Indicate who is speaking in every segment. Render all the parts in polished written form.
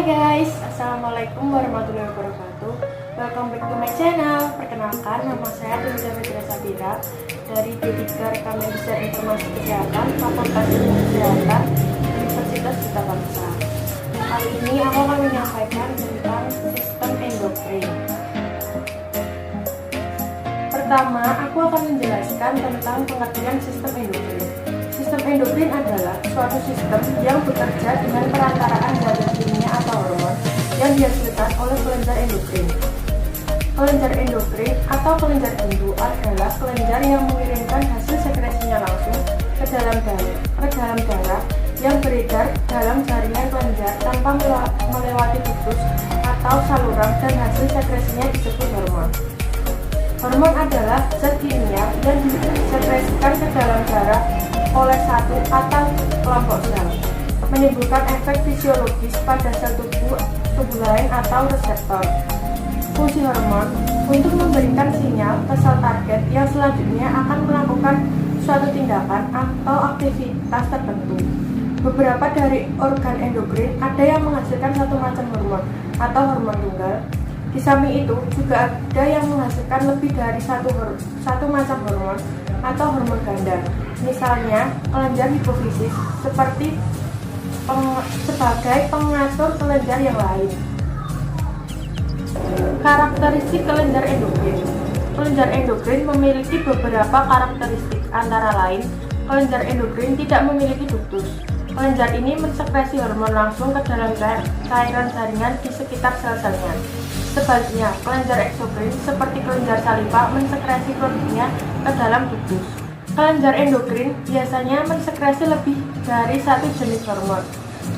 Speaker 1: guys, assalamualaikum warahmatullahi wabarakatuh. Welcome back to my channel. Perkenalkan, nama saya Dinda Fitria Sabira dari D3 Rekam Medis dan Informasi Kesehatan, Fakultas Ilmu Kesehatan, Universitas Gita Bangsa. Kali ini aku akan menyampaikan tentang sistem endokrin. Pertama, aku akan menjelaskan tentang pengertian sistem endokrin. Sistem endokrin adalah suatu sistem yang bekerja dengan perantaraan zat kimia atau hormon yang dihasilkan oleh kelenjar endokrin. Kelenjar endokrin atau kelenjar hindu adalah kelenjar yang mengirimkan hasil sekresinya langsung ke dalam darah yang beredar dalam jaringan kelenjar tanpa melewati ductus atau saluran, dan hasil sekresinya disebut hormon. Hormon adalah zat kimia yang disekresikan ke dalam darah oleh satu atau kelompok sel, menimbulkan efek fisiologis pada sel tubuh lain atau reseptor. Fungsi hormon untuk memberikan sinyal ke sel target yang selanjutnya akan melakukan suatu tindakan atau aktivitas tertentu. Beberapa dari organ endokrin ada yang menghasilkan satu macam hormon atau hormon tunggal. Di samping itu juga ada yang menghasilkan lebih dari satu macam hormon atau hormon ganda. Misalnya kelenjar hipofisis sebagai pengatur kelenjar yang lain. Karakteristik kelenjar endokrin. Kelenjar endokrin memiliki beberapa karakteristik, antara lain kelenjar endokrin tidak memiliki ductus. Kelenjar ini mensekresi hormon langsung ke dalam cairan jaringan di sekitar sel-selnya. Sebaliknya, kelenjar eksokrin seperti kelenjar saliva mensekresi produknya ke dalam ductus. Kelenjar endokrin biasanya mensekresi lebih dari satu jenis hormon,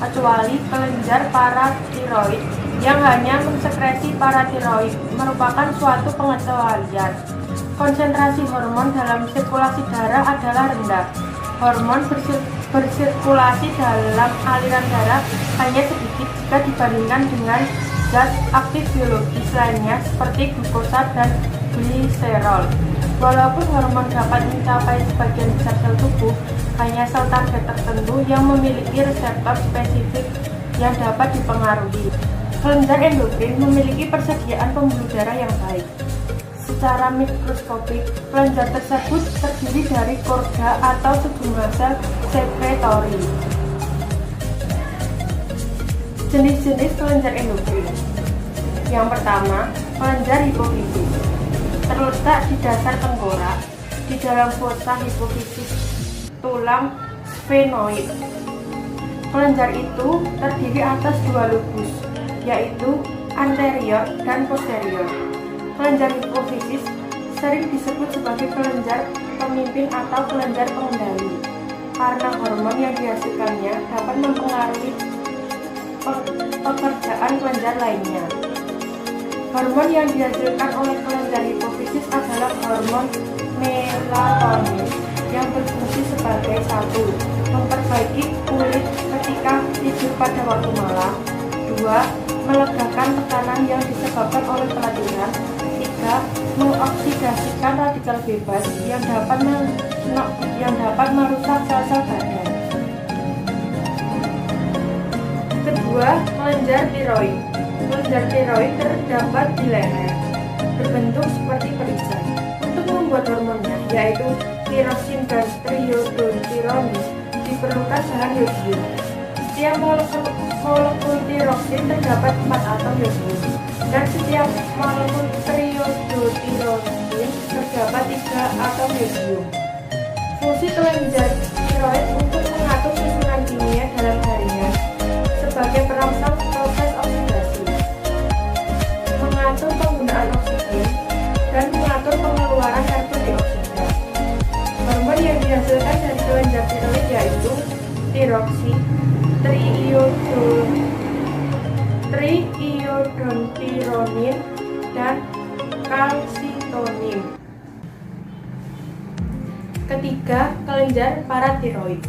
Speaker 1: kecuali kelenjar paratiroid yang hanya mensekresi paratiroid merupakan suatu pengecualian. Konsentrasi hormon dalam sirkulasi darah adalah rendah. Hormon bersirkulasi dalam aliran darah hanya sedikit jika dibandingkan dengan zat aktif biologis lainnya seperti glukosa dan gliserol. Walaupun hormon dapat mencapai sebagian besar sel tubuh, hanya sel target tertentu yang memiliki reseptor spesifik yang dapat dipengaruhi. Kelenjar endokrin memiliki persediaan pembuluh darah yang baik. Secara mikroskopik, kelenjar tersebut terdiri dari korda atau sejumlah sel sekretori. Jenis-jenis kelenjar endokrin. Yang pertama, kelenjar hipofisis. Terletak di dasar tengkorak, di dalam fossa hipofisis tulang sphenoid. Kelenjar itu terdiri atas dua lobus, yaitu anterior dan posterior. Kelenjar hipofisis sering disebut sebagai kelenjar pemimpin atau kelenjar pengendali, karena hormon yang dihasilkannya dapat mempengaruhi pekerjaan kelenjar lainnya. Hormon yang dihasilkan oleh kelenjar hipofisis adalah hormon melatonin yang berfungsi sebagai satu, memperbaiki kulit ketika tidur pada waktu malam. 2. Melegakan tekanan yang disebabkan oleh kelatihan. 3. Mengoksidasikan radikal bebas yang dapat merusak sel-sel badan. Kedua, kelenjar tiroid. Kelenjar tiroid terdapat di leher, berbentuk seperti perisai. Untuk membuat hormonnya, yaitu tirosin dan triiodothyronin, diperlukan bahan yodium. Setiap molekul tirosin terdapat 4 atom yodium, dan setiap molekul triiodothyronin terdapat 3 atom yodium. Fungsi kelenjar tiroid untuk mengatur susunan kimia dalam jaringan sebagai perangsang proses oksidasi, mengatur penggunaan oksigen, dan mengatur pengeluaran karbon dioksida. Hormon yang dihasilkan dari kelenjar tiroid yaitu tiroksi, triiodothyronin, dan kalsitonin. Ketiga, kelenjar paratiroid.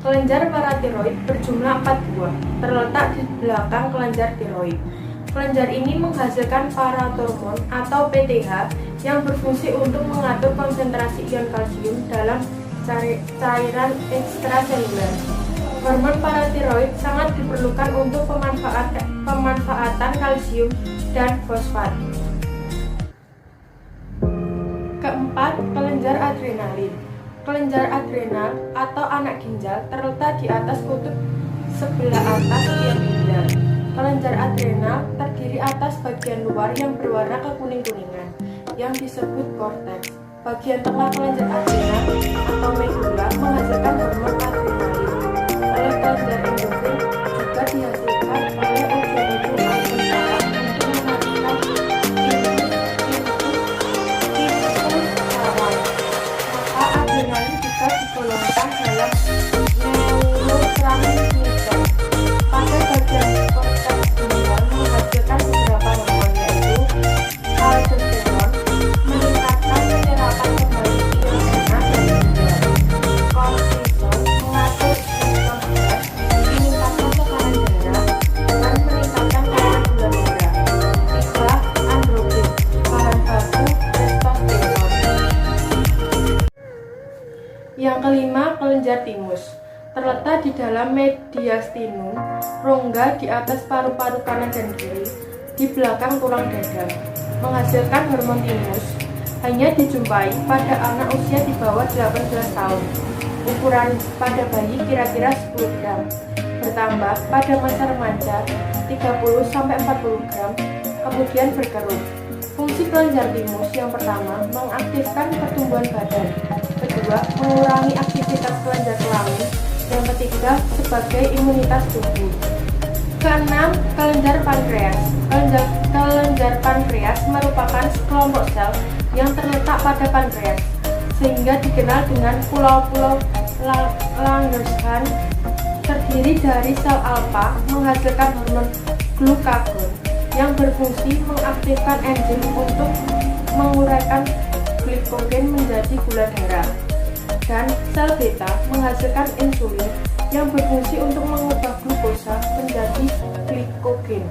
Speaker 1: Kelenjar paratiroid berjumlah 4 buah, terletak di belakang kelenjar tiroid. Kelenjar ini menghasilkan paratormon atau PTH yang berfungsi untuk mengatur konsentrasi ion kalsium dalam cairan ekstraseluler. Hormon paratiroid sangat diperlukan untuk pemanfaatan kalsium dan fosfat. Keempat, kelenjar adrenalin. Kelenjar adrenal atau anak ginjal terletak di atas kutub sebelah atas tiap ginjal. Kelenjar adrenal terdiri atas bagian luar yang berwarna kekuning-kuningan yang disebut korteks. Bagian tengah kelenjar adrenal atau medula menghasilkan hormon adrenalin. Oleh kelenjar endokrin juga dihasilkan oleh ujung-ujung akson saraf untuk mengalirkan saraf. Maka adrenalin juga digolongkan dalam neurotransmitter. Pada bagian korteks ginjal menghasilkan beberapa hormon yaitu aldosteron meningkatkan penyerapan kembali DNA dari ginjal, kortisol mengatur respon stres, meningkatkan tekanan darah, dan meningkatkan kadar gula darah. 3. Androgen, bahan baku testosteron. Yang kelima, kelenjar timus. Terletak di dalam mediastinum, rongga di atas paru-paru kanan dan kiri, di belakang tulang dada. Menghasilkan hormon timus hanya dijumpai pada anak usia di bawah 18 tahun. Ukuran pada bayi kira-kira 10 gram. Bertambah pada masa remaja 30-40 gram, kemudian berkerut. Fungsi kelenjar timus yang pertama, mengaktifkan pertumbuhan badan. Kedua, mengurangi aktivitas kelenjar kelamin. Yang ketiga, sebagai imunitas tubuh. Keenam, kelenjar pankreas. Kelenjar pankreas merupakan sekelompok sel yang terletak pada pankreas, sehingga dikenal dengan pulau-pulau Langerhans. Terdiri dari sel alfa menghasilkan hormon glukagon yang berfungsi mengaktifkan enzim untuk menguraikan glikogen menjadi gula darah, dan sel beta menghasilkan insulin yang berfungsi untuk mengubah glukosa menjadi glikogen.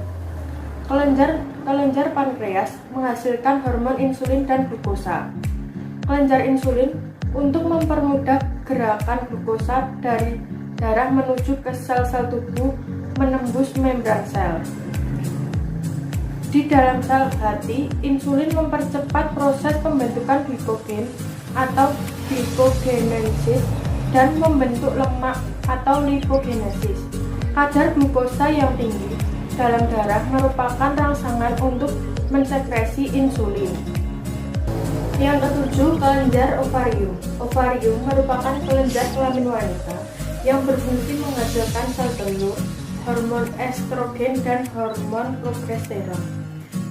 Speaker 1: Kelenjar pankreas menghasilkan hormon insulin dan glukosa. Kelenjar insulin untuk mempermudah gerakan glukosa dari darah menuju ke sel-sel tubuh menembus membran sel. Di dalam sel hati, insulin mempercepat proses pembentukan glikogen atau glikogenesis dan membentuk lemak atau lipogenesis. Kadar glukosa yang tinggi dalam darah merupakan rangsangan untuk mensekresi insulin. Yang ketujuh, kelenjar ovarium. Ovarium merupakan kelenjar kelamin wanita yang berfungsi menghasilkan sel telur, hormon estrogen dan hormon progesteron.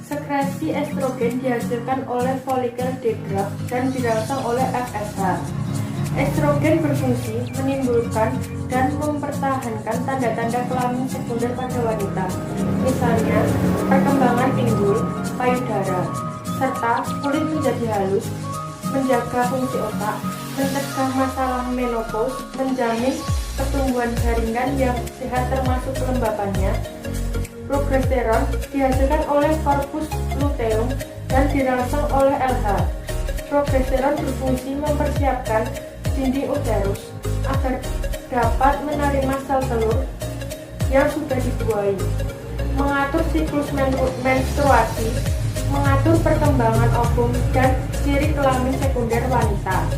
Speaker 1: Sekresi estrogen dihasilkan oleh folikel degraf dan dirangsang oleh FSH. Estrogen berfungsi menimbulkan dan mempertahankan tanda-tanda kelamin sekunder pada wanita, misalnya perkembangan pinggul, payudara, serta kulit menjadi halus, menjaga fungsi otak, mencegah masalah menopause, menjamin pertumbuhan jaringan yang sehat termasuk kelembapannya. Progesteron dihasilkan oleh corpus luteum dan dirangsang oleh LH. Progesteron berfungsi mempersiapkan dinding uterus agar dapat menerima sel telur yang sudah dibuahi, mengatur siklus menstruasi, mengatur perkembangan ovum dan ciri kelamin sekunder wanita.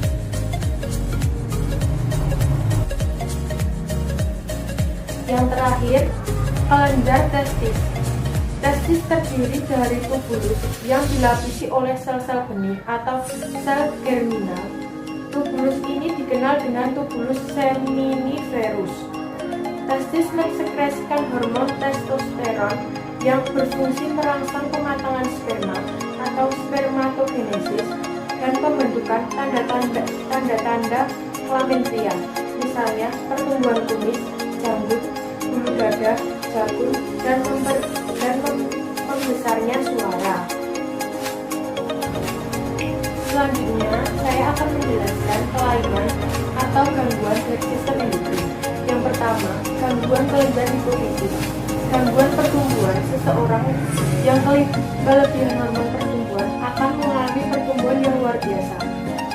Speaker 1: Yang terakhir, kelenjar testis. Testis terdiri dari tubulus yang dilapisi oleh sel-sel benih atau sel germinal. Tubulus ini dikenal dengan tubulus seminiferus. Testis mensekresikan hormon testosteron yang berfungsi merangsang pematangan sperma atau spermatogenesis dan pembentukan tanda-tanda kelamin pria, misalnya pertumbuhan kumis, janggut, bulu dada, jagung, dan membesarnya suara. Selanjutnya, saya akan menjelaskan kelainan atau gangguan dari sistem endokrin. Yang pertama, gangguan kelenjar hipofisis. Gangguan pertumbuhan. Seseorang yang kelebihan hormon pertumbuhan akan mengalami pertumbuhan yang luar biasa.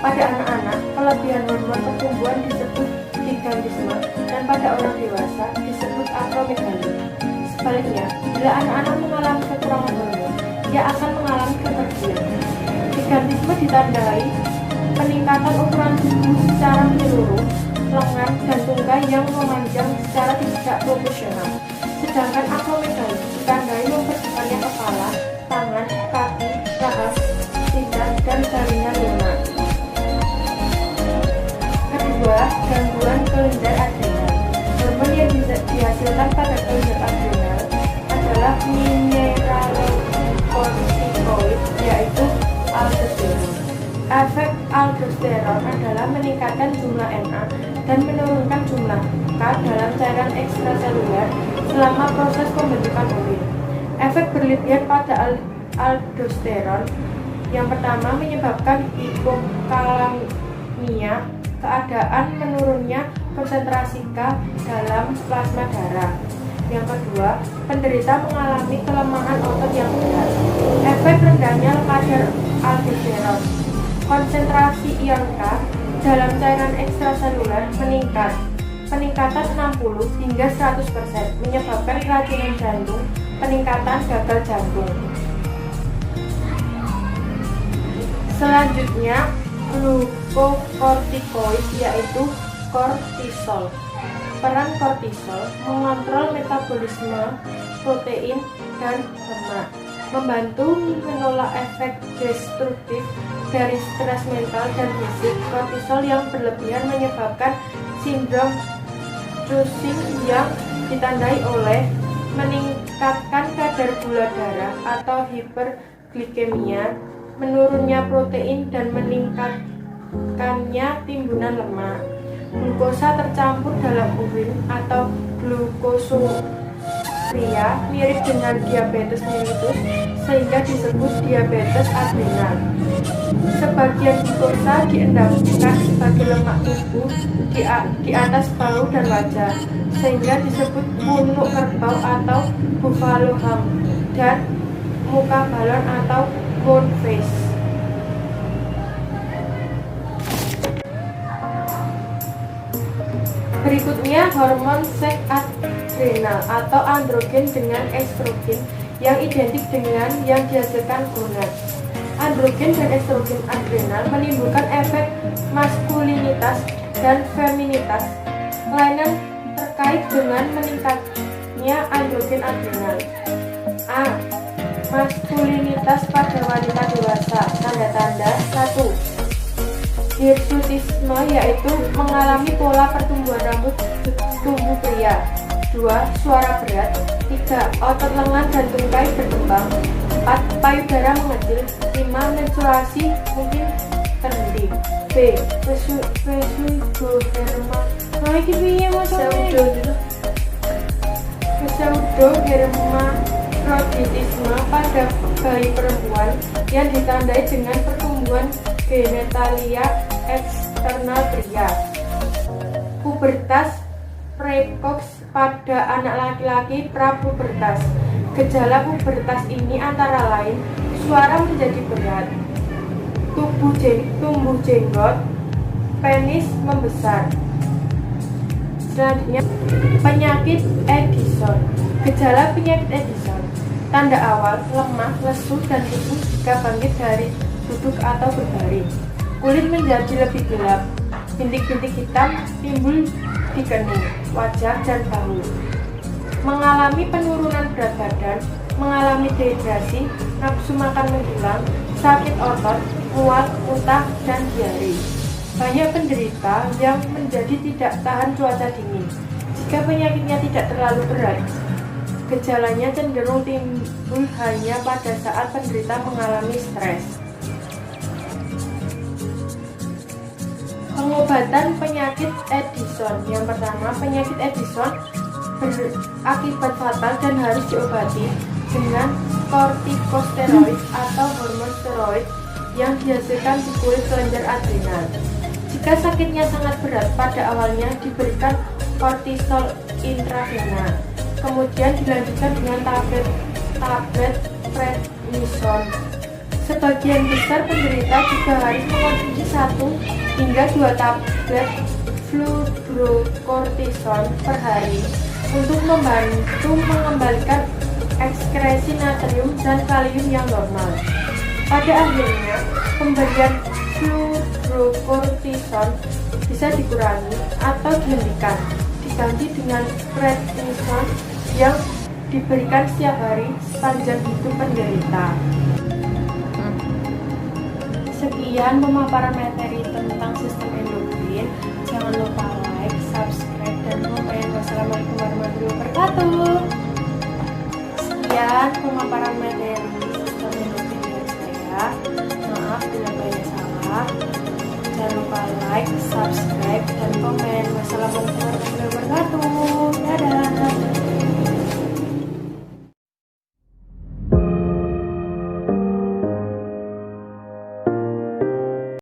Speaker 1: Pada anak-anak, kelebihan hormon pertumbuhan disebut gigantisme, dan pada orang dewasa disebut akromegali. Sebaliknya, bila anak-anak mengalami kekurangan hormon, ia akan mengalami kepergian. Gigantisme ditandai peningkatan ukuran tubuh secara menyeluruh, lengan dan tungkai yang memanjang secara tidak proporsional. Sedangkan akromegali ditandai memperbesarnya kepala, tangan, kaki, rahas, tindak, dan jaringan lunak. Kedua, gangguan kelenjar adrenal. Hormon yang dihasilkan pada kelenjar adrenal adalah mineralocorticoid, yaitu aldosteron. Efek aldosteron adalah meningkatkan jumlah Na dan menurunkan jumlah K dalam cairan ekstraseluler selama proses pembentukan urin. Efek berlebihan pada aldosteron yang pertama menyebabkan hipokalemia, keadaan menurunnya konsentrasi K dalam plasma darah. Yang kedua, penderita mengalami kelemahan otot yang berat. Efek rendahnya kadar aldosteron. Konsentrasi ion K dalam cairan ekstraseluler meningkat. Peningkatan 60 hingga 100% menyebabkan keracunan jantung, peningkatan gagal jantung. Selanjutnya, glukokortikoid yaitu kortisol. Peran kortisol mengontrol metabolisme protein dan lemak, membantu menolak efek destruktif dari stres mental dan fisik. Kortisol yang berlebihan menyebabkan sindrom Cushing yang ditandai oleh meningkatkan kadar gula darah atau hiperglikemia, menurunnya protein dan meningkatkannya timbunan lemak. Glukosa tercampur dalam urin atau glukosuria mirip dengan diabetes mellitus sehingga disebut diabetes adrenal. Sebagian glukosa diendapkan sebagai lemak tubuh di atas bahu dan wajah sehingga disebut punuk kerbau atau buffalo hump dan muka balon atau moon face. Berikutnya hormon seks adrenal atau androgen dengan estrogen yang identik dengan yang dihasilkan gonad. Androgen dan estrogen adrenal menimbulkan efek maskulinitas dan feminitas lainnya terkait dengan meningkatnya androgen adrenal. A. Maskulinitas pada wanita dewasa. Tanda-tanda 1. Hirsutisme yaitu mengalami pola pertumbuhan rambut tubuh pria. 2. Suara berat. 3. Otot lengan dan tungkai berkembang. 4. Payudara mengecil. 5. Menstruasi mungkin terhenti. B. Pseudohermafroditisme pada bayi perempuan yang ditandai dengan pertumbuhan genitalia eksternal pria. Pubertas precox pada anak laki-laki prapubertas. Gejala pubertas ini antara lain suara menjadi berat, tumbuh jenggot, penis membesar. Selanjutnya, penyakit Edison. Gejala penyakit Edison. Tanda awal lemah, lesu, dan tubuh jika bangkit dari duduk atau berbaring. Kulit menjadi lebih gelap. Bintik-bintik hitam timbul di kening, wajah, dan bahu. Mengalami penurunan berat badan, mengalami dehidrasi, nafsu makan menghilang, sakit otot, mual, muntah, dan diare. Banyak penderita yang menjadi tidak tahan cuaca dingin. Jika penyakitnya tidak terlalu berat, gejalanya cenderung timbul hanya pada saat penderita mengalami stres. Pengobatan penyakit Edison. Yang pertama, penyakit Edison berakibat fatal dan harus diobati dengan kortikosteroid atau hormon steroid yang dihasilkan di kulit kelenjar adrenal. Jika sakitnya sangat berat, pada awalnya diberikan kortisol intravena, kemudian dilanjutkan dengan tablet prednison. Sebagian besar penderita juga harus mengonsumsi 1 hingga 2 tablet fluorocortisone per hari untuk membantu mengembalikan ekskresi natrium dan kalium yang normal. Pada akhirnya, pemberian fluorocortisone bisa dikurangi atau dihentikan, diganti dengan prednisone yang diberikan setiap hari sepanjang hidup penderita. Sekian pemaparan materi tentang sistem endokrin. Jangan lupa like, subscribe, dan komen. Wassalamualaikum warahmatullahi wabarakatuh. Sekian pemaparan materi sistem endokrin dari saya. Maaf bila banyak salah. Jangan lupa like, subscribe, dan komen. Wassalamualaikum warahmatullahi wabarakatuh. Dadah.